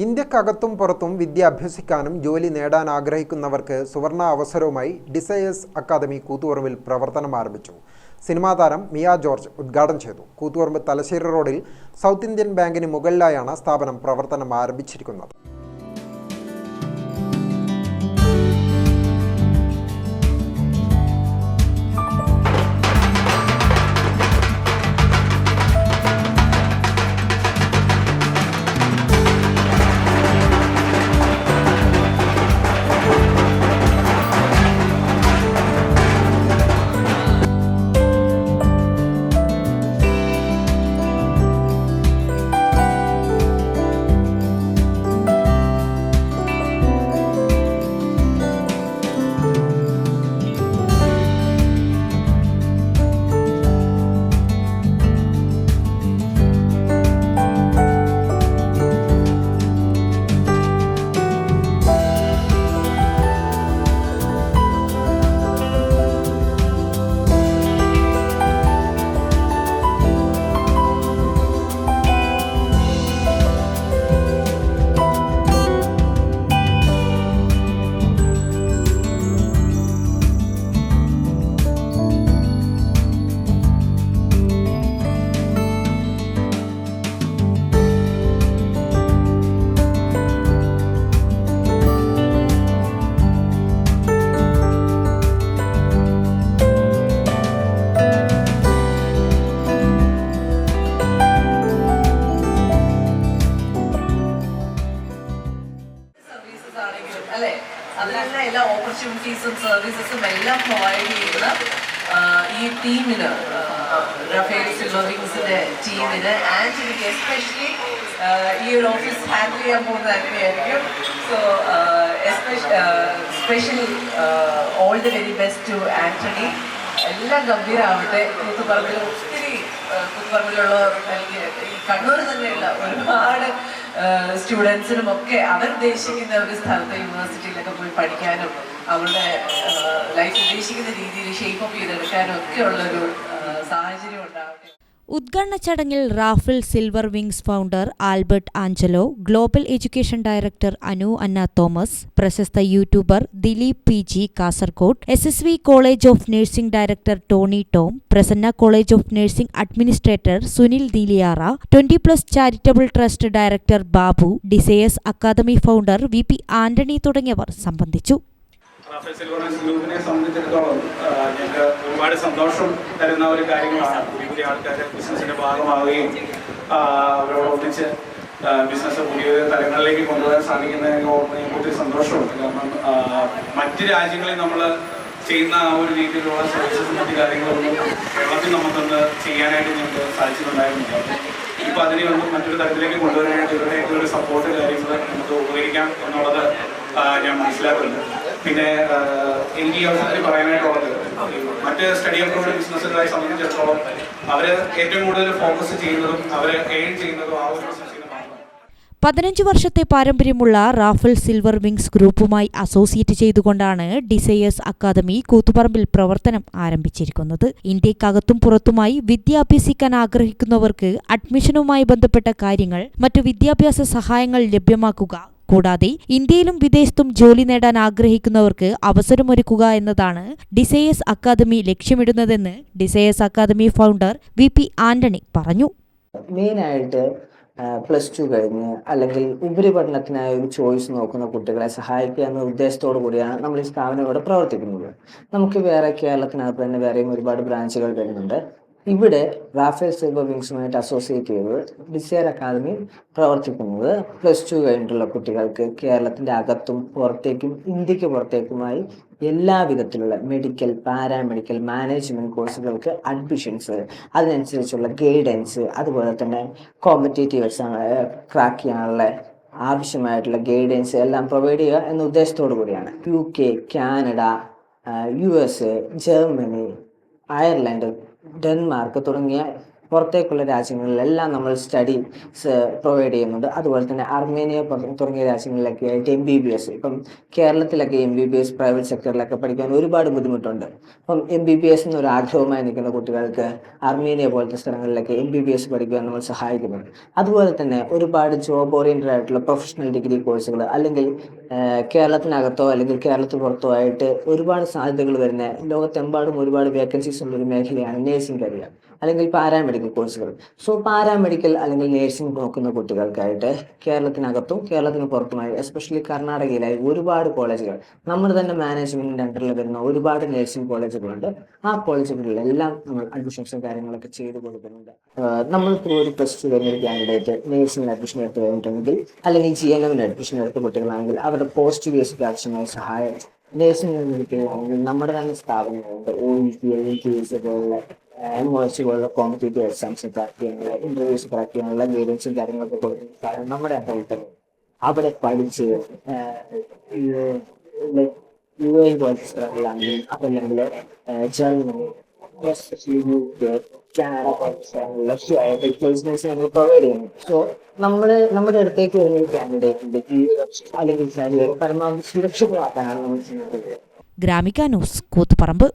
ഇന്ത്യക്കകത്തും പുറത്തും വിദ്യ അഭ്യസിക്കാനും ജോലി നേടാൻ ആഗ്രഹിക്കുന്നവർക്ക് സുവർണ അവസരവുമായി ഡിസയേഴ്സ് അക്കാദമി കൂത്തുപറമ്പിൽ പ്രവർത്തനം ആരംഭിച്ചു. സിനിമാ താരം മിയ ജോർജ് ഉദ്ഘാടനം ചെയ്തു. കൂത്തുപറമ്പ് തലശ്ശേരി റോഡിൽ സൗത്ത് ഇന്ത്യൻ ബാങ്കിന് മുകളിലായാണ് സ്ഥാപനം പ്രവർത്തനം ആരംഭിച്ചിരിക്കുന്നത്. അതിലെല്ലാം എല്ലാ ഓപ്പർച്യൂണിറ്റീസും സർവീസസും എല്ലാം പ്രൊവൈഡ് ചെയ്യുന്ന ഈ ടീമിന്, റഫേൽ സിൽവർ വിങ്സിന്റെ ടീമിന് ആന്റണിക്ക് എസ്പെഷ്യലി ഈ ഒരു ഓഫീസ് ഹാൻഡിൽ ചെയ്യാൻ പോകുന്നത് അങ്ങനെയായിരിക്കും. So special all the very best to Antony. എല്ലാം ഗംഭീരമാവട്ടെ. കൂത്തുപറമ്പിൽ ഒത്തിരി കൂത്തുപറമ്പിലുള്ള കണ്ണൂർ തന്നെയുള്ള ഒരുപാട് സ്റ്റുഡൻസിനും ഒക്കെ അവരുദ്ദേശിക്കുന്ന ഒരു സ്ഥലത്ത് യൂണിവേഴ്സിറ്റിയിലൊക്കെ പോയി പഠിക്കാനും അവരുടെ ലൈഫ് ഉദ്ദേശിക്കുന്ന രീതിയിൽ ഷേപ്പ് അപ്പ് ചെയ്തെടുക്കാനും ഒക്കെ ഉള്ളൊരു സാഹചര്യം ഉണ്ടാവട്ടെ. ഉദ്ഘാടന ചടങ്ങിൽ Raphael Silver Wings founder Albert Angelo, global education director Anu Anna Thomas, പ്രശസ്ത YouTuber Dileep PG Kasaragod, SSV College of Nursing director Tony Tom, Prasanna College of Nursing administrator Sunil Diliyara, 20+ charitable trust director Babu, Desires academy founder VP Antony തുടങ്ങിയവർ സംബന്ധിച്ചു. Rafale Silver wings ഗ്രൂപ്പിനെ സംബന്ധിച്ചിടത്തോളം ഞങ്ങൾക്ക് ഒരുപാട് സന്തോഷം തരുന്ന ഒരു കാര്യങ്ങളാണ്. പുതിയ പുതിയ ആൾക്കാർ ബിസിനസ്സിന്റെ ഭാഗമാവുകയും അവരോടൊന്നിച്ച് ബിസിനസ് പുതിയ തലങ്ങളിലേക്ക് കൊണ്ടുപോകാൻ സാധിക്കുന്നതിനെ ഓർമ്മ ഒത്തിരി സന്തോഷമുണ്ട്. കാരണം മറ്റ് രാജ്യങ്ങളിൽ നമ്മൾ ചെയ്യുന്ന ആ ഒരു രീതിയിലുള്ള സർവീസസും മറ്റു കാര്യങ്ങളൊന്നും കേരളത്തിൽ നമുക്കൊന്ന് ചെയ്യാനായിട്ട് ഞങ്ങൾക്ക് സാധിച്ചിട്ടുണ്ടായിരുന്നില്ല. ഇപ്പോൾ അതിനെ ഒന്നും മറ്റൊരു തരത്തിലേക്ക് കൊണ്ടുവരാനായിട്ട് ഇവരുടെ ഏറ്റവും ഒരു സപ്പോർട്ട് കാര്യങ്ങൾ നമുക്ക് ഉപകരിക്കാം എന്നുള്ളത് ഞാൻ മനസ്സിലാക്കുന്നുണ്ട്. പിന്നെ എനിക്ക് ഈ അവസരത്തിൽ പറയാനായിട്ടുള്ളത്, മറ്റ് സ്റ്റഡി അബ്രോഡ് ബിസിനസ്സുകളെ സംബന്ധിച്ചിടത്തോളം അവർ ഏറ്റവും കൂടുതൽ ഫോക്കസ് ചെയ്യുന്നതും അവർ എയിം ചെയ്യുന്നതും ആ ഒരു ബിസിനസ്സിന് 15 വർഷത്തെ പാരമ്പര്യമുള്ള റാഫേൽ സിൽവർ വിങ്സ് ഗ്രൂപ്പുമായി അസോസിയേറ്റ് ചെയ്തുകൊണ്ടാണ് ഡിസയേഴ്സ് അക്കാദമി കൂത്തുപറമ്പിൽ പ്രവർത്തനം ആരംഭിച്ചിരിക്കുന്നത്. ഇന്ത്യക്കകത്തും പുറത്തുമായി വിദ്യ അഭ്യസിക്കാൻ ആഗ്രഹിക്കുന്നവർക്ക് അഡ്മിഷനുമായി ബന്ധപ്പെട്ട കാര്യങ്ങൾ, മറ്റു വിദ്യാഭ്യാസ സഹായങ്ങൾ ലഭ്യമാക്കുക, കൂടാതെ ഇന്ത്യയിലും വിദേശത്തും ജോലി നേടാൻ ആഗ്രഹിക്കുന്നവർക്ക് അവസരമൊരുക്കുക എന്നതാണ് ഡിസയേഴ്സ് അക്കാദമി ലക്ഷ്യമിടുന്നതെന്ന് desires academy founder VP Antony പറഞ്ഞു. മെയിനായിട്ട് +2 കഴിഞ്ഞ് അല്ലെങ്കിൽ ഉപരിപഠനത്തിനായ ഒരു ചോയ്സ് നോക്കുന്ന കുട്ടികളെ സഹായിക്കുക എന്ന ഉദ്ദേശത്തോടു കൂടിയാണ് നമ്മൾ ഈ സ്ഥാപനം ഇവിടെ പ്രവർത്തിക്കുന്നത്. നമുക്ക് വേറെ കേരളത്തിനകത്ത് തന്നെ വേറെയും ഒരുപാട് ബ്രാഞ്ചുകൾ വരുന്നുണ്ട്. ഇവിടെ റാഫേൽ സിൽവർ വിങ്സുമായിട്ട് അസോസിയേറ്റ് ചെയ്ത് ഡിസയർ അക്കാദമി പ്രവർത്തിക്കുന്നത് +2 കഴിഞ്ഞിട്ടുള്ള കുട്ടികൾക്ക് കേരളത്തിൻ്റെ അകത്തും പുറത്തേക്കും ഇന്ത്യക്ക് പുറത്തേക്കുമായി എല്ലാ വിധത്തിലുള്ള മെഡിക്കൽ, പാരാമെഡിക്കൽ, മാനേജ്മെൻറ്റ് കോഴ്സുകൾക്ക് അഡ്മിഷൻസ്, അതിനനുസരിച്ചുള്ള ഗൈഡൻസ്, അതുപോലെ തന്നെ കോമ്പറ്റേറ്റീവ് എക്സാം ക്രാക്ക് ചെയ്യാനുള്ള ആവശ്യമായിട്ടുള്ള ഗൈഡൻസ് എല്ലാം പ്രൊവൈഡ് ചെയ്യുക എന്ന ഉദ്ദേശത്തോടു കൂടിയാണ്. UK, Canada, US, Germany, Ireland, Denmark തുടങ്ങിയ പുറത്തേക്കുള്ള രാജ്യങ്ങളിലെല്ലാം നമ്മൾ സ്റ്റഡീസ് പ്രൊവൈഡ് ചെയ്യുന്നുണ്ട്. അതുപോലെ തന്നെ അർമേനിയ തുടങ്ങിയ രാജ്യങ്ങളിലൊക്കെ ആയിട്ട് MBBS, ഇപ്പം കേരളത്തിലൊക്കെ MBBS പ്രൈവറ്റ് സെക്ടറിലൊക്കെ പഠിക്കാൻ ഒരുപാട് ബുദ്ധിമുട്ടുണ്ട്. അപ്പം MBBS എന്നൊരു ആഗ്രഹവുമായി നിൽക്കുന്ന കുട്ടികൾക്ക് അർമേനിയ പോലത്തെ സ്ഥലങ്ങളിലൊക്കെ MBBS പഠിക്കുവാൻ നമ്മൾ സഹായിക്കുന്നുണ്ട്. അതുപോലെ തന്നെ ഒരുപാട് ജോബ് ഓറിയൻറ്റഡ് ആയിട്ടുള്ള പ്രൊഫഷണൽ ഡിഗ്രി കോഴ്സുകൾ, അല്ലെങ്കിൽ കേരളത്തിനകത്തോ അല്ലെങ്കിൽ കേരളത്തിന് പുറത്തോ ആയിട്ട് ഒരുപാട് സാധ്യതകൾ വരുന്ന, ലോകത്തെമ്പാടും ഒരുപാട് വേക്കൻസീസ് ഉള്ളൊരു മേഖലയാണ് നേഴ്സിംഗ് കരിയർ അല്ലെങ്കിൽ പാരാമെഡിക്കൽ കോഴ്സുകൾ. സോ പാരാമെഡിക്കൽ അല്ലെങ്കിൽ നേഴ്സിംഗ് നോക്കുന്ന കുട്ടികൾക്കായിട്ട് കേരളത്തിനകത്തും കേരളത്തിന് പുറത്തുമായി, എസ്പെഷ്യലി കർണാടകയിലായി ഒരുപാട് കോളേജുകൾ, നമ്മുടെ തന്നെ മാനേജ്മെൻറ്റിൻ്റെ അണ്ടറിൽ വരുന്ന ഒരുപാട് നേഴ്സിംഗ് കോളേജുകളുണ്ട്. ആ കോളേജുകളിലെല്ലാം നമ്മൾ അഡ്മിഷൻസും കാര്യങ്ങളൊക്കെ ചെയ്തു കൊടുക്കുന്നുണ്ട്. നമ്മളിപ്പോൾ ഒരു +2 കഴിഞ്ഞൊരു കാൻഡിഡേറ്റ് നേഴ്സിംഗിന് അഡ്മിഷൻ എടുത്ത് കഴിഞ്ഞിട്ടുണ്ടെങ്കിൽ, അല്ലെങ്കിൽ GNM-ന് അഡ്മിഷൻ എടുത്ത കുട്ടികളാണെങ്കിൽ അവരുടെ പോസ്റ്റ് ബേസിക് ആവശ്യമായ സഹായം നേഴ്സിംഗ് എടുക്കുകയാണെങ്കിൽ നമ്മുടെ തന്നെ സ്ഥാപനങ്ങളുണ്ട്. OET, IELTS പോലുള്ള MOS പോലുള്ള കോമ്പറ്റേറ്റീവ് എക്സാംസ് ക്രാക്ക് ചെയ്യാനുള്ള, ഇൻ്റർവ്യൂസ് ക്രാക്ക് ചെയ്യാനുള്ള ഗൈഡൻസും കാര്യങ്ങളൊക്കെ കൊടുക്കുന്ന സ്ഥാപനം നമ്മുടെ അണ്ടറിൽ തന്നെ. അവിടെ പഠിച്ച് UAE പോലത്തെ സ്ഥലങ്ങളിലാണെങ്കിൽ, അതല്ലെങ്കിൽ ജർമ്മനി, കാനഡ പോലത്തെ സ്ഥലങ്ങളിലൊക്കെ പ്ലേസ്മെന്റ്സ് നമ്മൾ പ്രൊവൈഡ് ചെയ്യുന്നു. സോ നമ്മുടെ അടുത്തേക്ക് വരുന്ന ഒരു കാൻഡിഡേറ്റിന്റെ അല്ലെങ്കിൽ പരമാവധി സുരക്ഷിതമാക്കാനാണ് നമ്മൾ ചെയ്യുന്നത്. ഗ്രാമിക ന്യൂസ്, കൂത്തുപറമ്പ്.